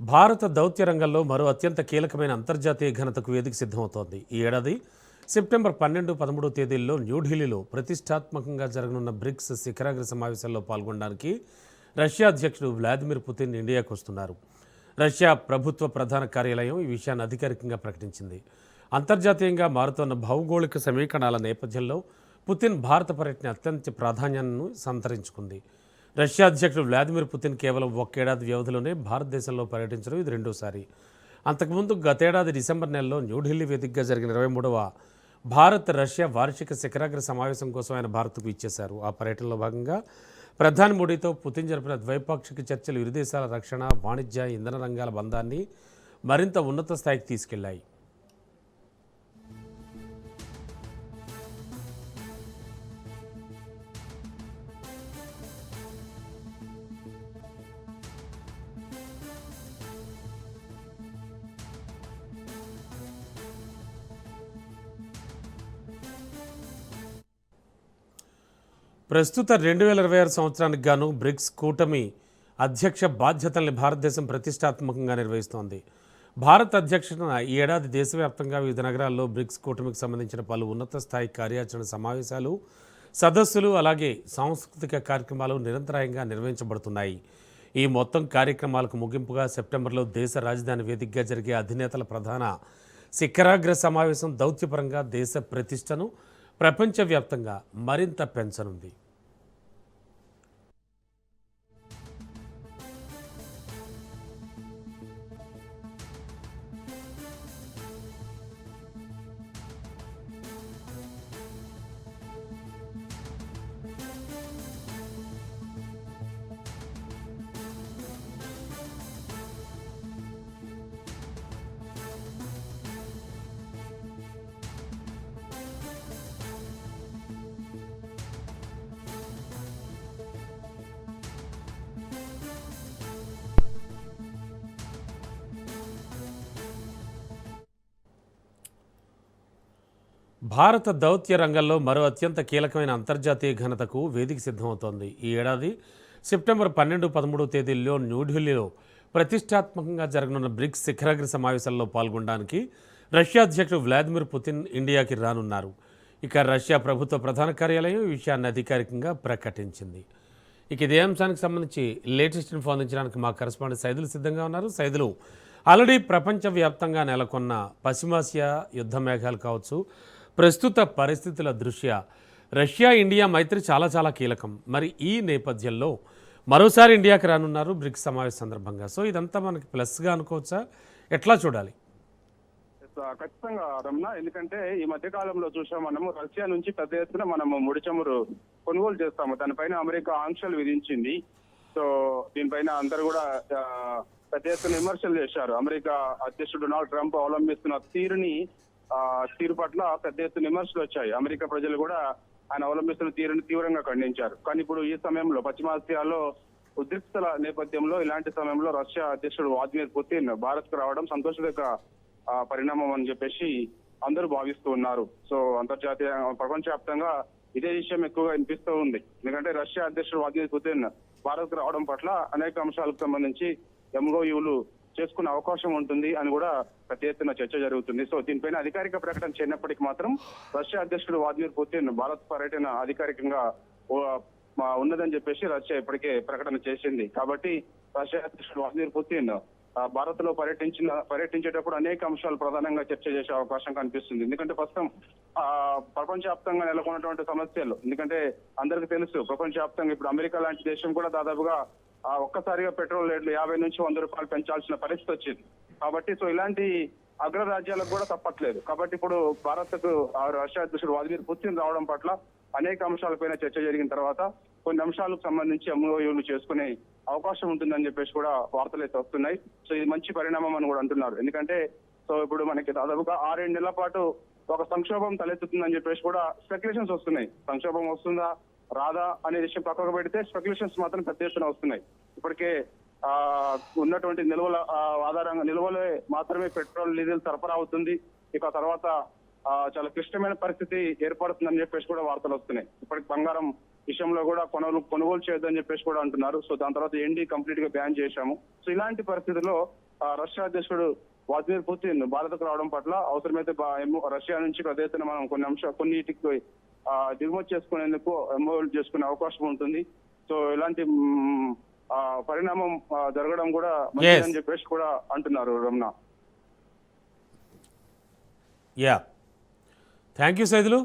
భారత దౌత్య రంగంలో మరో అత్యంత కీలకమైన అంతర్జాతీయ ఘనతకు వేదిక సిద్ధమవుతోంది. ఈ ఏడాది సెప్టెంబర్ 12, 13 తేదీల్లో న్యూఢిల్లీలో ప్రతిష్టాత్మకంగా జరగనున్న బ్రిక్స్ శిఖరాగ్ర సమావేశాల్లో పాల్గొనడానికి రష్యా అధ్యక్షుడు వ్లాదిమిర్ పుతిన్ ఇండియాకు వస్తున్నారు. రష్యా ప్రభుత్వ ప్రధాన కార్యాలయం ఈ విషయాన్ని అధికారికంగా ప్రకటించింది. అంతర్జాతీయంగా మారుతున్న భౌగోళిక సమీకరణాల నేపథ్యంలో పుతిన్ భారత పర్యటన అత్యంత ప్రాధాన్యాన్ని సంతరించుకుంది. రష్యా అధ్యక్షుడు వ్లాదిమిర్ పుతిన్ కేవలం ఒక్కేడాది వ్యవధిలోనే భారతదేశంలో పర్యటించడం ఇది రెండోసారి. అంతకుముందు గతేడాది డిసెంబర్ నెలలో న్యూఢిల్లీ వేదికగా జరిగిన 23వ భారత్ రష్యా వార్షిక శిఖరాగ్ర సమావేశం కోసం ఆయన భారత్కు ఇచ్చేశారు. ఆ పర్యటనలో భాగంగా ప్రధాని మోడీతో పుతిన్ జరిపిన ద్వైపాక్షిక చర్చలు ఇరు దేశాల రక్షణ, వాణిజ్య, ఇంధన రంగాల బంధాన్ని మరింత ఉన్నత స్థాయికి తీసుకెళ్లాయి. ప్రస్తుత 2026 సంవత్సరానికి గాను బ్రిక్స్ కూటమి అధ్యక్ష బాధ్యతల్ని భారతదేశం ప్రతిష్టాత్మకంగా నిర్వహిస్తోంది. భారత్ అధ్యక్షతన ఈ ఏడాది దేశవ్యాప్తంగా వివిధ నగరాల్లో బ్రిక్స్ కూటమికి సంబంధించిన పలు ఉన్నత స్థాయి కార్యాచరణ సమావేశాలు, సదస్సులు, అలాగే సాంస్కృతిక కార్యక్రమాలు నిరంతరాయంగా నిర్వహించబడుతున్నాయి. ఈ మొత్తం కార్యక్రమాలకు ముగింపుగా సెప్టెంబర్లో దేశ రాజధాని వేదికగా జరిగే అధినేతల ప్రధాన శిఖరాగ్ర సమావేశం దౌత్యపరంగా దేశ ప్రతిష్టను ప్రపంచవ్యాప్తంగా మరింత పెంచనుంది. భారత దౌత్య రంగంలో మరో అత్యంత కీలకమైన అంతర్జాతీయ ఘనతకు వేదిక సిద్ధమవుతోంది. ఈ ఏడాది సెప్టెంబర్ 12, 13 తేదీల్లో న్యూఢిల్లీలో ప్రతిష్టాత్మకంగా జరగనున్న బ్రిక్స్ శిఖరాగ్ర సమావేశాల్లో పాల్గొనడానికి రష్యా అధ్యక్షుడు వ్లాదిమిర్ పుతిన్ ఇండియాకి రానున్నారు. ఇక రష్యా ప్రభుత్వ ప్రధాన కార్యాలయం ఈ విషయాన్ని అధికారికంగా ప్రకటించింది. ఇక ఇదే అంశానికి సంబంధించి లేటెస్ట్ ఇన్ఫో అందించడానికి మా కరెస్పాండెంట్ సైదులు సిద్ధంగా ఉన్నారు. సైదులు, ఆల్రెడీ ప్రపంచవ్యాప్తంగా నెలకొన్న పశ్చిమాసియా యుద్ధ మేఘాలు కావచ్చు, ప్రస్తుత పరిస్థితుల దృష్ట్యా రష్యా ఇండియా మైత్రి చాలా కీలకం. మరి ఈ నేపథ్యంలో మరోసారి ఇండియాకి రానున్నారు బ్రిక్స్ సమావేశం సందర్భంగా. సో ఇదంతా మనకి ప్లస్గా అనుకోవచ్చా, ఎట్లా చూడాలి? ఖచ్చితంగా రమణ, ఎందుకంటే ఈ మధ్య కాలంలో చూసాం మనము రష్యా నుంచి పెద్ద ఎత్తున మనము ముడి చమురు కొనుగోలు చేస్తాము. దానిపైన అమెరికా ఆంక్షలు విధించింది. సో దీనిపైన అందరూ కూడా పెద్ద ఎత్తున విమర్శలు చేశారు. అమెరికా అధ్యక్షుడు డొనాల్డ్ ట్రంప్ అవలంబిస్తున్న తీరు పట్ల పెద్ద ఎత్తున విమర్శలు వచ్చాయి. అమెరికా ప్రజలు కూడా ఆయన అవలంబిస్తున్న తీరుని తీవ్రంగా ఖండించారు. కానీ ఇప్పుడు ఈ సమయంలో పశ్చిమాసియాలో ఉద్రిక్తల నేపథ్యంలో ఇలాంటి సమయంలో రష్యా అధ్యక్షుడు వ్లాదిమిర్ పుతిన్ భారత్ కు రావడం సంతోషదగ్గ పరిణామం అని చెప్పేసి అందరూ భావిస్తూ ఉన్నారు. సో అంతర్జాతీయ ప్రపంచవ్యాప్తంగా ఇదే విషయం ఎక్కువగా వినిపిస్తూ ఉంది. ఎందుకంటే రష్యా అధ్యక్షుడు వ్లాదిమిర్ పుతిన్ భారత్ కు రావడం పట్ల అనేక అంశాలకు సంబంధించి ఎంఓయూలు చేసుకునే అవకాశం ఉంటుంది అని కూడా పెద్ద ఎత్తున చర్చ జరుగుతుంది. సో దీనిపైన అధికారిక ప్రకటన చేయనప్పటికీ మాత్రం రష్యా అధ్యక్షుడు వ్లాదిమిర్ పుతిన్ భారత్ పర్యటన అధికారికంగా ఉన్నదని చెప్పేసి రష్యా ఇప్పటికే ప్రకటన చేసింది. కాబట్టి రష్యా అధ్యక్షుడు వ్లాదిమిర్ పుతిన్ భారత్ లో పర్యటించేటప్పుడు అనేక అంశాలు ప్రధానంగా చర్చ చేసే అవకాశం కనిపిస్తుంది. ఎందుకంటే ప్రస్తుతం ప్రపంచవ్యాప్తంగా నెలకొన్నటువంటి సమస్యలు, ఎందుకంటే అందరికీ తెలుసు ప్రపంచవ్యాప్తంగా ఇప్పుడు అమెరికా లాంటి దేశం కూడా దాదాపుగా ఒక్కసారిగా పెట్రోల్ రేట్లు 50 నుంచి 100 రూపాయలు పెంచాల్సిన పరిస్థితి వచ్చింది. కాబట్టి సో ఇలాంటి అగ్రరాజ్యాలకు కూడా తప్పట్లేదు. కాబట్టి ఇప్పుడు భారత్ కు రష్యా అధ్యక్షుడు వ్లాదిమిర్ పుతిన్ రావడం పట్ల అనేక అంశాలపైన చర్చ జరిగిన తర్వాత కొన్ని అంశాలకు సంబంధించి ఎంఓయూలు చేసుకునే అవకాశం ఉంటుందని చెప్పేసి కూడా వార్తలు అయితే వస్తున్నాయి. సో ఇది మంచి పరిణామం అని కూడా అంటున్నారు. ఎందుకంటే సో ఇప్పుడు మనకి దాదాపుగా 6-7 నెలల పాటు ఒక సంక్షోభం తలెత్తుతుందని చెప్పేసి కూడా స్పెక్యులేషన్స్ వస్తున్నాయి. సంక్షోభం వస్తుందా రాదా అనే విషయం పక్కకు పెడితే స్పెక్యులేషన్స్ మాత్రం పెద్ద ఎత్తున వస్తున్నాయి. ఇప్పటికే ఉన్నటువంటి నిల్వల ఆధారంగా నిల్వలే మాత్రమే పెట్రోల్, డీజిల్ సరఫరా అవుతుంది. ఇక తర్వాత చాలా క్లిష్టమైన పరిస్థితి ఏర్పడుతుందని చెప్పేసి కూడా వార్తలు వస్తున్నాయి. ఇప్పటికి బంగారం విషయంలో కూడా కొనుగోలు చేయొద్దని చెప్పేసి కూడా అంటున్నారు. సో దాని తర్వాత ఎండి కంప్లీట్ గా బ్యాన్ చేశాము. సో ఇలాంటి పరిస్థితుల్లో రష్యా అధ్యక్షుడు వ్లాదిమిర్ పుతిన్ భారత్కు రావడం పట్ల అవసరమైతే రష్యా నుంచి పెద్ద ఎత్తున మనం కొన్నిటికి దిగుమతి చేసుకునేందుకు ఎంఓలు చేసుకునే అవకాశం ఉంటుంది. సో ఇలాంటి పరిణామం జరగడం కూడా మంచిదని చెప్పేసి కూడా అంటున్నారు Ramana. Yeah, thank you Saidulu.